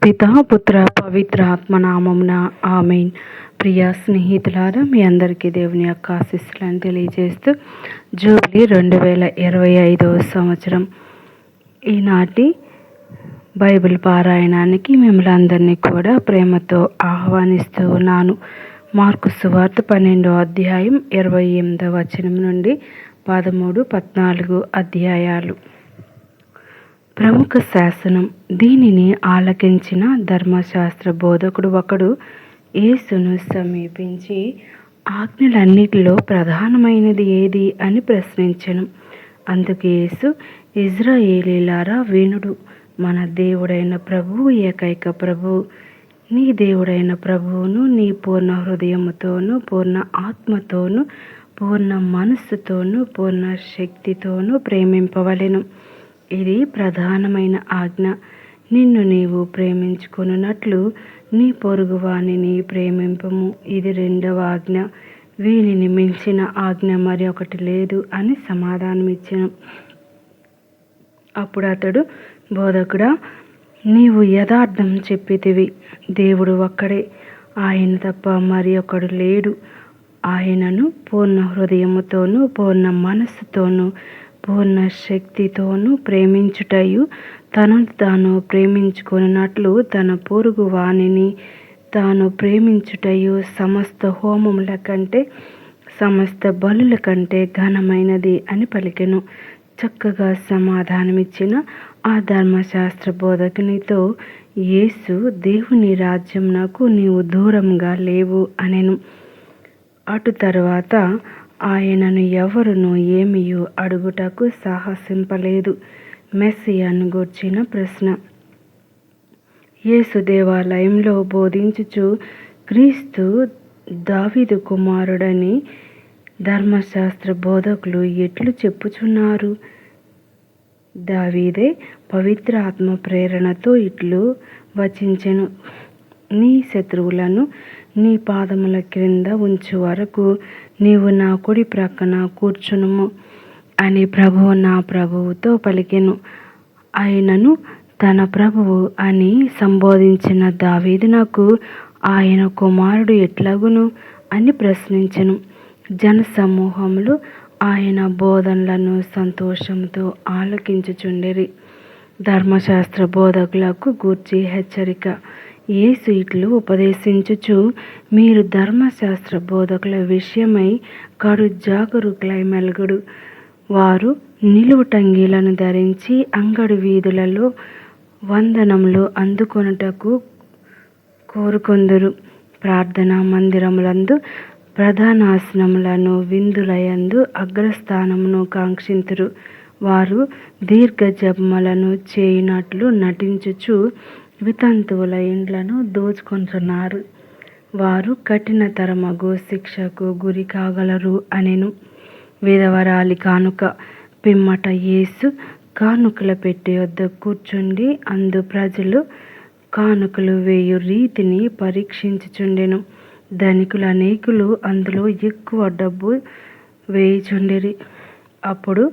పితా పుత్ర పవిత్ర ఆత్మనామమున ఆమెన్. ప్రియ స్నేహితులారా, మీ అందరికీ దేవుని యొక్క ఆశీస్సులను తెలియజేస్తూ జూబ్లీ 2025 సంవత్సరం ఈనాటి బైబిల్ పారాయణానికి మిమ్మల్ని అందరినీ కూడా ప్రేమతో ఆహ్వానిస్తూ ఉన్నాను. మార్కు సువార్త 12వ అధ్యాయం 28వ వచనం నుండి 13-14 అధ్యాయాలు. ప్రముఖ శాసనం. దీనిని ఆలకించిన ధర్మశాస్త్ర బోధకుడు ఒకడు యేసును సమీపించి, ఆజ్ఞలన్నిటిలో ప్రధానమైనది ఏది అని ప్రశ్నించెను. అందుకు యేసు, ఇజ్రాయేలీలారా వినుడు, మన దేవుడైన ప్రభువు ఏకైక ప్రభువు. నీ దేవుడైన ప్రభువును నీ పూర్ణ హృదయముతోనూ, పూర్ణ ఆత్మతోనూ, పూర్ణ మనస్సుతోనూ, పూర్ణ శక్తితోనూ ప్రేమింపవలెను. ఇది ప్రధానమైన ఆజ్ఞ. నిన్ను నీవు ప్రేమించుకొనున్నట్లు నీ పొరుగువానిని ప్రేమింపము. ఇది రెండవ ఆజ్ఞ. వీనిని మించిన ఆజ్ఞ మరి ఒకటి లేదు అని సమాధానమిచ్చెను. అప్పుడు అతడు, బోధకుడా, నీవు యథార్థం చెప్పితివి. దేవుడు ఒక్కడే, ఆయన తప్ప మరి ఒకడు లేడు. ఆయనను పూర్ణ హృదయముతోనూ, పూర్ణ మనస్సుతోనూ, పూర్ణ శక్తితోనూ ప్రేమించుటయు, తనను తాను ప్రేమించుకొనున్నట్లు తన పొరుగు వానిని తాను ప్రేమించుటయు సమస్త హోమముల కంటే, సమస్త బలుల కంటే ఘనమైనది అని పలికెను. చక్కగా సమాధానమిచ్చిన ఆ ధర్మశాస్త్ర బోధకునితో యేసు, దేవుని రాజ్యమునకు నీవు దూరంగా లేవు అనెను. అటు తరువాత ఆయనను ఎవరునూ ఏమియూ అడుగుటకు సాహసింపలేదు. మెస్సియాను గూర్చిన ప్రశ్న. యేసు దేవాలయంలో బోధించుచు, క్రీస్తు దావీదు కుమారుడని ధర్మశాస్త్ర బోధకులు ఎట్లు చెప్పుచున్నారు? దావీదే పవిత్ర ఆత్మ ప్రేరణతో ఇట్లు వచించెను, నీ శత్రువులను నీ పాదముల క్రింద ఉంచు వరకు నీవు నా కుడి ప్రక్కన కూర్చునుము అని ప్రభువు నా ప్రభువుతో పలికెను. ఆయనను తన ప్రభువు అని సంబోధించిన దావీదునకు ఆయన కుమారుడు ఎట్లాగును అని ప్రశ్నించెను. జనసమూహములు ఆయన బోధనలను సంతోషంతో ఆలకించుచుండిరి. ధర్మశాస్త్ర బోధకులకు గూర్చి హెచ్చరిక. యేసు ఇట్లు ఉపదేశించుచు, మీరు ధర్మశాస్త్ర బోధకుల విషయమై కడు జాగరూకులై మెలగుడు. వారు నిలువుటంగీలను ధరించి అంగడి వీధులలో వందనములు అందుకొనుటకు కోరుకొందురు. ప్రార్థనా మందిరములందు ప్రధానాసనములను, విందులయందు అగ్రస్థానమును కాంక్షింతురు. వారు దీర్ఘ జపములను చేయునట్లు నటించుచు వితంతువుల ఇండ్లను దోచుకొంటున్నారు. వారు కఠినతరమగు శిక్షకు గురి కాగలరు అనెను. విధవరాలి కానుక. పిమ్మట యేసు కానుకల పెట్టె వద్ద కూర్చుండి అందు ప్రజలు కానుకలు వేయు రీతిని పరీక్షించుచుండెను. ధనికులు అనేకులు అందులో ఎక్కువ డబ్బు వేయుచుండిరి. అప్పుడు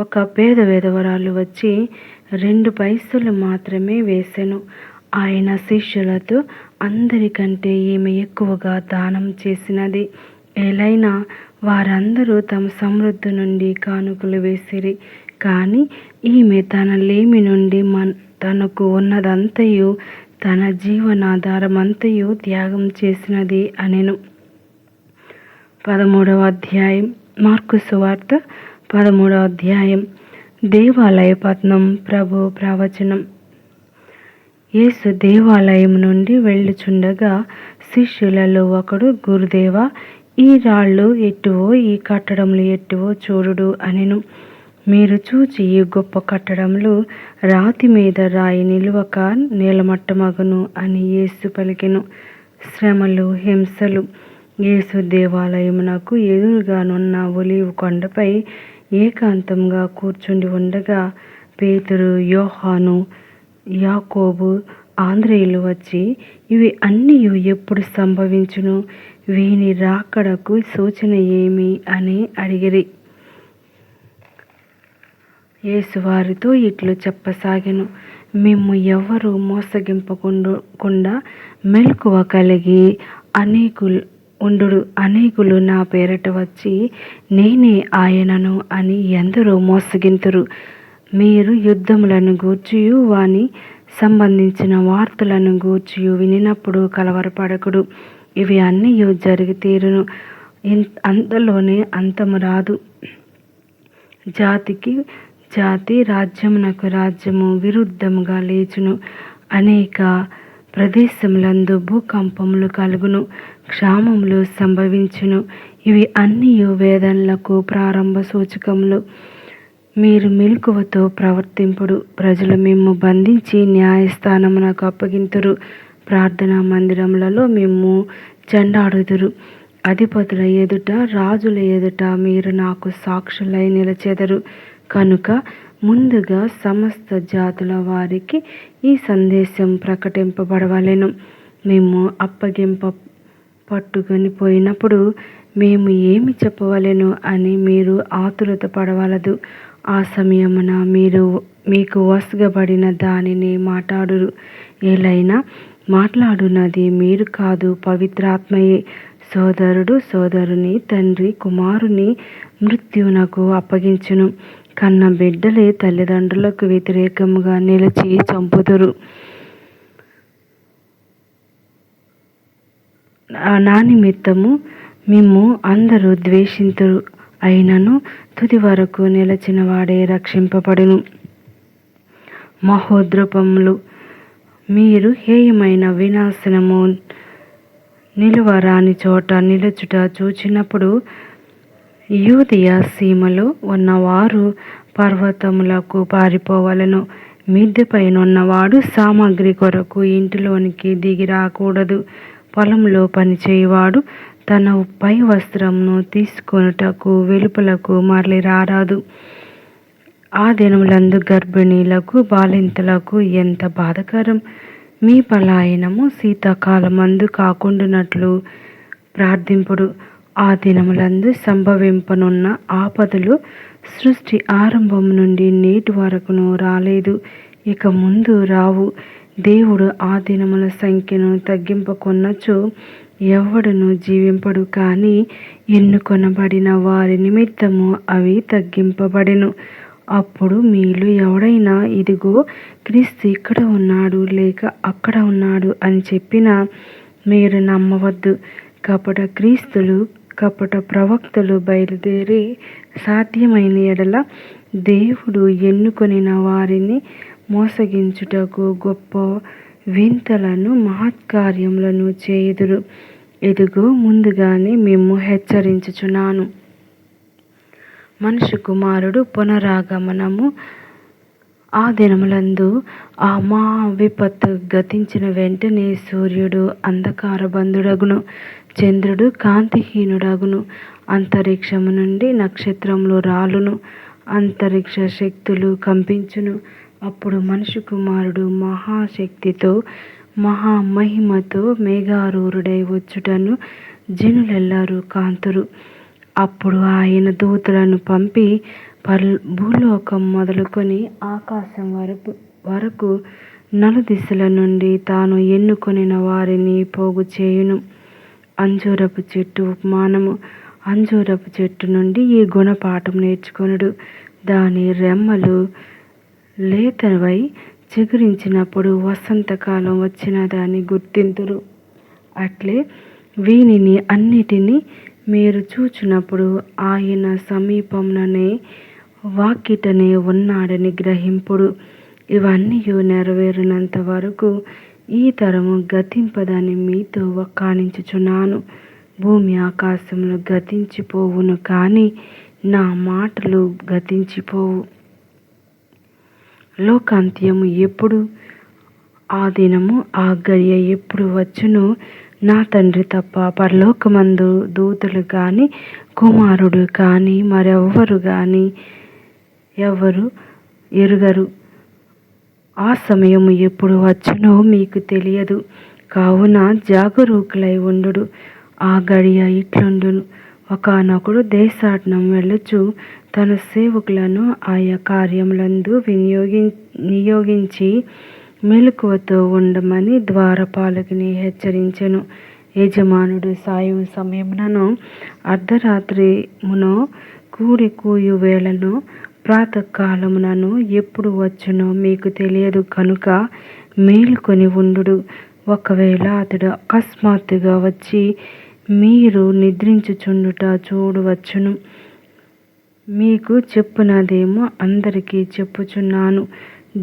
ఒక పేద విధవరాలు వచ్చి 2 పైసలు మాత్రమే వేసెను. ఆయన శిష్యులతో, అందరికంటే ఈమె ఎక్కువగా దానం చేసినది. ఏలైనా వారందరూ తమ సమృద్ధి నుండి కానుకలు వేసిరి, కానీ ఈమె తన లేమి నుండి తనకు ఉన్నదంతయు, తన జీవనాధారమంతయు త్యాగం చేసినది అనెను. 13వ అధ్యాయం. మార్కు సువార్త 13వ అధ్యాయం. దేవాలయ పతనం. ప్రభు ప్రవచనం. యేసు దేవాలయం నుండి వెళ్ళుచుండగా శిష్యులలో ఒకడు, గురుదేవా, ఈ రాళ్ళు ఎట్టువో, ఈ కట్టడములు ఎట్టువో చూడుడు అనెను. మీరు చూచి ఈ గొప్ప కట్టడములు రాతి మీద రాయి నిలువక నేలమట్టమగును అని యేసు పలికెను. శ్రమలు, హింసలు. యేసు దేవాలయమునకు ఎదురుగానున్న ఒలీవ కొండపై ఏకాంతంగా కూర్చుండి ఉండగా పేతురు, యోహాను, యాకోబు, ఆంద్రేయులు వచ్చి, ఇవి అన్నీ ఎప్పుడు సంభవించును? వీని రాకడకు సూచన ఏమి అని అడిగిరి. యేసు వారితో ఇట్లు చెప్పసాగెను, మిమ్ము ఎవ్వరూ మోసగింపకుండా మెలకువ కలిగి అనేకులు నా పేరిట వచ్చి నేనే ఆయనను అని ఎందరో మోసగింతురు. మీరు యుద్ధములను గూర్చియు వాని సంబంధించిన వార్తలను గూర్చియు వినినప్పుడు కలవరపడకుడు. ఇవి అన్నీయు జరిగి తీరును, అంతలోనే అంతము రాదు. జాతికి జాతి, రాజ్యమునకు రాజ్యము విరుద్ధముగా లేచును. అనేక ప్రదేశములందు భూకంపములు కలుగును, క్షామములు సంభవించును. ఇవి అన్నీయు వేదనలకు ప్రారంభ సూచకములు. మీరు మెలకువతో ప్రవర్తింపుడు. ప్రజలు మిమ్ము బంధించి న్యాయస్థానమునకు అప్పగింతురు. ప్రార్థనా మందిరములలో మిమ్ము చెండాడుదురు. అధిపతుల ఎదుట, రాజుల ఎదుట మీరు నాకు సాక్షులై నిలచెదరు. కనుక ముందుగా సమస్త జాతుల వారికి ఈ సందేశం ప్రకటింపబడవలెను. మేము పట్టుకొని పోయినప్పుడు మేము ఏమి చెప్పవలెను అని మీరు ఆతురత పడవలదు. ఆ సమయమున మీరు మీకు వసగబడిన దానిని మాట్లాడురు. ఏలైనా మాట్లాడున్నది మీరు కాదు, పవిత్రాత్మయే. సోదరుడు సోదరుని, తండ్రి కుమారుని మృత్యువునకు అప్పగించును. కన్న బిడ్డలే తల్లిదండ్రులకు వ్యతిరేకముగా నిలిచి చంపుదురు. నా నిమిత్తము మిమ్ము అందరూ ద్వేషింతురు. అయినను తుది వరకు నిలచిన వాడే రక్షింపబడును. మహోద్రపములు మీరు హేయమైన వినాశనము నిలువరాని చోట నిలుచుట చూచినప్పుడు యూదయ సీమలో ఉన్నవారు పర్వతములకు పారిపోవలను. మిద్దెపైనున్నవాడు సామగ్రి కొరకు ఇంటిలోనికి దిగి రాకూడదు. పొలంలో పనిచేయువాడు తన పై వస్త్రమును తీసుకొనుటకు వెలుపలకు మరలి రారాదు. ఆ దినములందు గర్భిణీలకు, బాలింతలకు ఎంత బాధకరం! మీ పలాయనము శీతాకాలమందు కాకుండానట్లు ప్రార్థింపుడు. ఆ దినములందు సంభవింపనున్న ఆపదలు సృష్టి ఆరంభము నుండి నేటి వరకును రాలేదు, ఇక ముందు రావు. దేవుడు ఆ దినముల సంఖ్యను తగ్గింపకొన్నచో ఎవడును జీవింపడు. కానీ ఎన్నుకొనబడిన వారి నిమిత్తము అవి తగ్గింపబడెను. అప్పుడు మీలో ఎవడైనా ఇదిగో క్రీస్తు ఇక్కడ ఉన్నాడు లేక అక్కడ ఉన్నాడు అని చెప్పినా మీరు నమ్మవద్దు. కపట క్రీస్తులు, కపట ప్రవక్తలు బయలుదేరి సాధ్యమైన ఎడల దేవుడు ఎన్నుకొనిన వారిని మోసగించుటకు గొప్ప వింతలను, మహత్కార్యములను చేయుదురు. ఇదిగో ముందుగానే మిమ్ము హెచ్చరించుచున్నాను. మనుష్య కుమారుడు పునరాగమనము ఆ దినములందు ఆ మా విపత్తు గతించిన వెంటనే సూర్యుడు అంధకారబంధుడగును, చంద్రుడు కాంతిహీనుడగును, అంతరిక్షము నుండి నక్షత్రములు రాలును, అంతరిక్ష శక్తులు కంపించును. అప్పుడు మనుష్య కుమారుడు మహాశక్తితో, మహామహిమతో మేఘారూఢుడై వచ్చుటను జనులెల్లరూ కాంతురు. అప్పుడు ఆయన దూతలను పంపి భూలోకం మొదలుకొని ఆకాశం వరకు నలుదిశల నుండి తాను ఎన్నుకొనిన వారిని పోగు చేయును. అంజూరపు చెట్టు ఉపమానము. అంజూరపు చెట్టు నుండి ఈ గుణపాఠం నేర్చుకొనుడు. దాని రెమ్మలు లేతవై చిగురించినప్పుడు వసంతకాలం వచ్చినదని గుర్తింతురు. అట్లే వీనిని అన్నిటినీ మీరు చూచినప్పుడు ఆయన సమీపంలోనే వాకిటనే ఉన్నాడని గ్రహింపుడు. ఇవన్నీ నెరవేరినంత వరకు ఈ తరము గతింపదని మీతో వక్కాణించుచున్నాను. భూమి ఆకాశములు గతించిపోవును, కానీ నా మాటలు గతించిపోవు. లోకాంత్యము ఎప్పుడు, ఆ దినము, ఆ గడియ ఎప్పుడు వచ్చునో నా తండ్రి తప్ప పరలోకమందు దూతలు కానీ, కుమారుడు కానీ, మరెవ్వరు కానీ ఎవరు ఎరుగరు. ఆ సమయము ఎప్పుడు వచ్చునో మీకు తెలియదు. కావున జాగరూకులై ఉండుడు. ఆ గడియ ఇట్లుండును. ఒకానొకడు దేశాటనం వెళ్ళుచు తన సేవకులను ఆయా కార్యములందు నియోగించి మెలకువతో ఉండమని ద్వారపాలకుని హెచ్చరించెను. యజమానుడు సాయం సమయమునను అర్ధరాత్రిమునో కూడి కూయు వేళను ప్రాతకాలమునను ఎప్పుడు వచ్చునో మీకు తెలియదు కనుక మేల్కొని ఉండుడు. ఒకవేళ అతడు అకస్మాత్తుగా వచ్చి మీరు నిద్రించుచుండుట చూడవచ్చును. మీకు చెప్పునదేమో అందరికీ చెప్పుచున్నాను,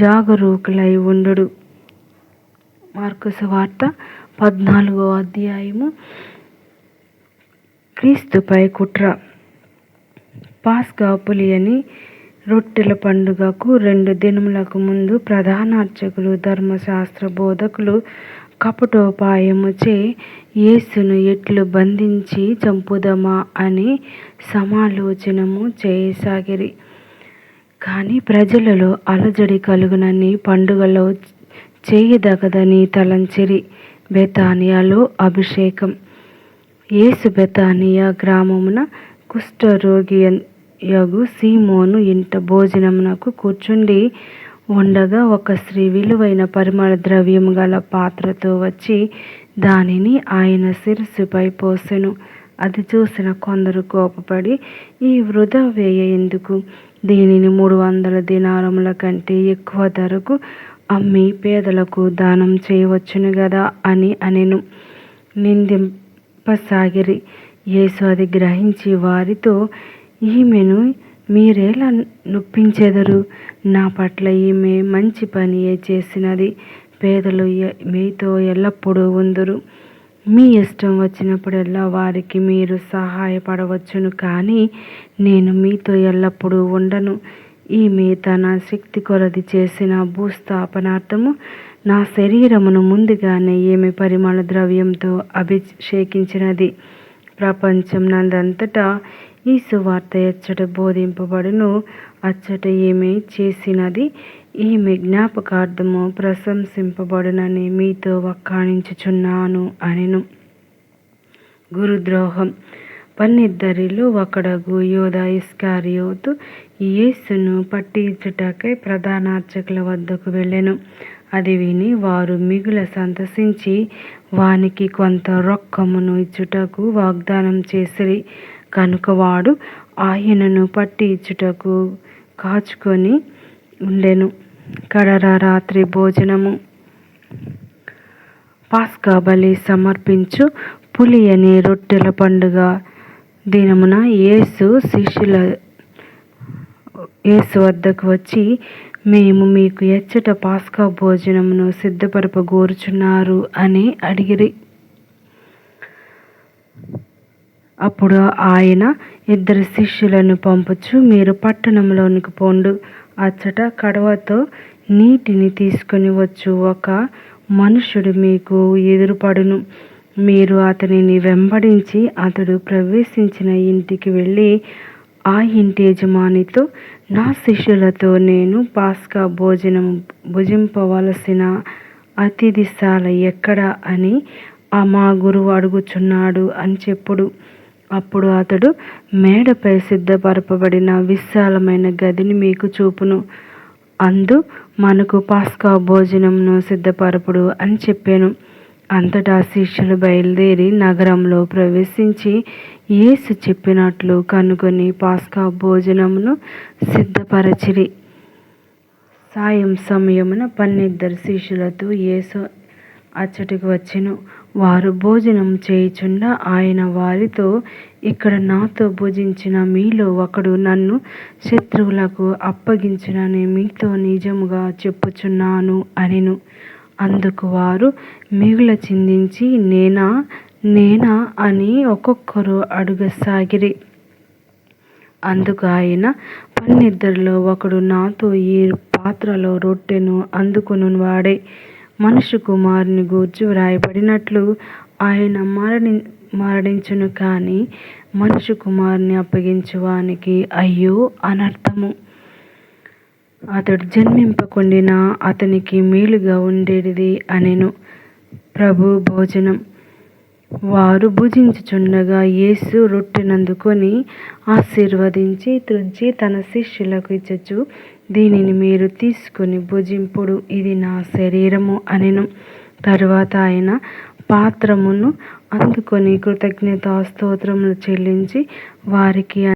జాగరూకులై ఉండుడు. మార్కు సువార్త 14వ అధ్యాయము. క్రీస్తుపై కుట్ర. పాస్కా పులియని రొట్టెల పండుగకు 2 దినములకు ముందు ప్రధాన అర్చకులు, ధర్మశాస్త్ర బోధకులు కపటోపాయముచే యేసును ఎట్లు బంధించి చంపుదమా అని సమాలోచనము చేయసాగిరి. కానీ ప్రజలలో అలజడి కలుగునని పండుగలో చేయదగదని తలంచిరి. బెతానియాలో అభిషేకం. యేసు బెతానియా గ్రామమున కుష్ఠరోగి యగు సీమోను ఇంట భోజనమునకు కూర్చుండి ఉండగా ఒక స్త్రీ విలువైన పరిమళ ద్రవ్యము గల పాత్రతో వచ్చి దానిని ఆయన శిరస్సుపై పోసెను. అది చూసిన కొందరు కోపపడి, ఈ వృధా వ్యయ ఎందుకు? దీనిని 300 దినారముల కంటే ఎక్కువ ధరకు అమ్మి పేదలకు దానం చేయవచ్చును గదా అని అనెను. నిందింపసాగిరి. యేసు అది గ్రహించి వారితో, ఈమెను మీరెలా నొప్పించెదరు? నా పట్ల ఈమె మంచి పనియే చేసినది. పేదలు మీతో ఎల్లప్పుడూ ఉందురు. మీ ఇష్టం వచ్చినప్పుడల్లా వారికి మీరు సహాయపడవచ్చును, కానీ నేను మీతో ఎల్లప్పుడూ ఉండను. ఈమె తన శక్తి కొలది చేసిన భూస్థాపనార్థము నా శరీరమును ముందుగానే ఈమె పరిమళ ద్రవ్యంతో అభిషేకించినది. ప్రపంచం నందంతటా ఈ సువార్త ఎచ్చట బోధింపబడును, అచ్చట ఈమె చేసినది ఈమె జ్ఞాపకార్థము ప్రశంసింపబడునని మీతో వక్కాణించుచున్నాను అనెను. గురుద్రోహం. 12 ఒకడగు యూదా ఇస్కరియోతు యేసును పట్టించుటకై ప్రధాన అర్చకుల వద్దకు వెళ్ళెను. అది విని వారు మిగుల సంతసించి వానికి కొంత రొక్కమును ఇచ్చుటకు వాగ్దానం చేసిరి. కనుక వాడు ఆయనను పట్టించుటకు కాచుకొని ఉండెను. కడర రాత్రి భోజనము. పాస్కా బలి సమర్పించు పులియని రొట్టెల పండుగ దినమున యేసు వద్దకు వచ్చి, మేము మీకు ఎచ్చట పాస్కా భోజనమును సిద్ధపరపగోరుచున్నారు అని అడిగిరి. అప్పుడు ఆయన 2 శిష్యులను పంపుచు, మీరు పట్టణంలోనికి పోండు. అచ్చట కడవతో నీటిని తీసుకొని వచ్చు ఒక మనుష్యుడు మీకు ఎదురుపడును. మీరు అతనిని వెంబడించి అతడు ప్రవేశించిన ఇంటికి వెళ్ళి ఆ ఇంటి యజమానితో, నా శిష్యులతో నేను పాస్కా భోజనం భుజింపవలసిన అతిథిశాల ఎక్కడ అని మా గురువు అడుగుచున్నాడు అని చెప్పుడు. అప్పుడు అతడు మేడపై సిద్ధపరపబడిన విశాలమైన గదిని మీకు చూపును. అందు మనకు పాస్కా భోజనంను సిద్ధపరపుడు అని చెప్పాను. అంతటా శిష్యులు బయలుదేరి నగరంలో ప్రవేశించి యేసు చెప్పినట్లు కనుగొని పాస్కా భోజనమును సిద్ధపరచిరి. సాయం సమయమున 12 శిష్యులతో యేసు అచ్చటికి వచ్చెను. వారు భోజనం చేయుచుండా ఆయన వారితో, ఇక్కడ నాతో భుజించిన మీలో ఒకడు నన్ను శత్రువులకు అప్పగించునని మీతో నిజముగా చెప్పుచున్నాను అనెను. అందుకు వారు మిగుల చింతించి, నేనా అని ఒక్కొక్కరు అడుగసాగిరి. అందుకు ఆయన, 12లో ఒకడు నాతో ఈ పాత్రలో రొట్టెను అందుకొను వాడే. మనుష్య కుమారుని గూర్చి వ్రాయబడినట్లు ఆయన మరణించును, కానీ మనుష్య కుమారుని అప్పగించువానికి అయ్యో అనర్థము. అతడు జన్మింపకుండినా అతనికి మేలుగా ఉండేది అనెను. ప్రభు భోజనం. వారు భుజించుచుండగా యేసు రొట్టెనందుకొని ఆశీర్వదించి త్రుంచి తన శిష్యులకు ఇచ్చుచు, దీనిని మీరు తీసుకుని భుజింపుడు, ఇది నా శరీరము అనెను. తరువాత ఆయన పాత్రమును అందుకొని కృతజ్ఞతాస్తోత్రములు చెల్లించి వారికి